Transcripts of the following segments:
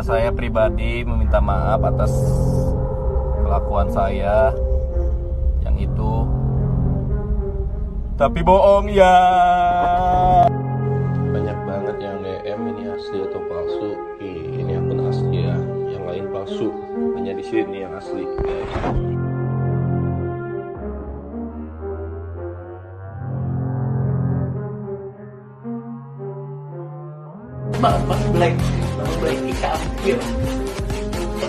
saya pribadi meminta maaf atas kelakuan saya yang itu. Tapi bohong ya. Banyak banget yang DM ini asli atau palsu. Ini akun asli ya, yang lain palsu. Hanya di sini yang asli, guys. Bang Black kita ambil.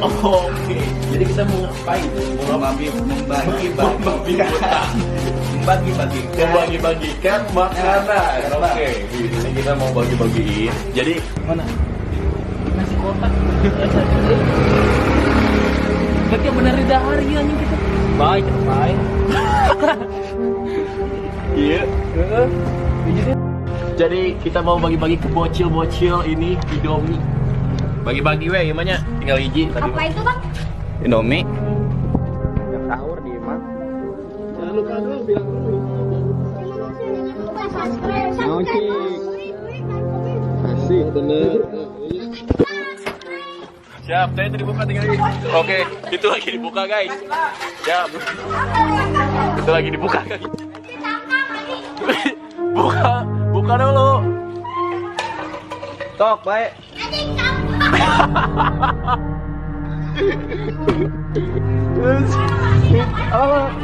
Oke, jadi kita mau ngapain? Membagi-bagikan makanan. Oke, ini kita mau bagi-bagiin. Jadi mana? Nasi kotak. Berarti yang benar di hari anjing kita. Baik. Iya. Jadi kita mau bagi-bagi ke bocil-bocil ini Indomie. Bagi-bagi weh gimana? Tinggal hiji tadi. Apa itu bang? Indomie. Yang sahur di Imam. Jangan lupa dulu bilang dulu. Asik bener. Siap, saya itu dibuka tinggal hiji. Oke, itu lagi dibuka guys. Siap. Itu lagi dibuka guys. Buka dulu. Tok, baik.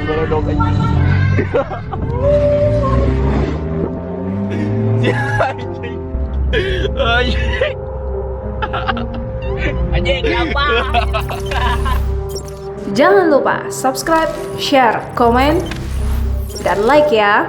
Beredok aja. Anjing apa? Jangan lupa subscribe, share, komen, dan like ya.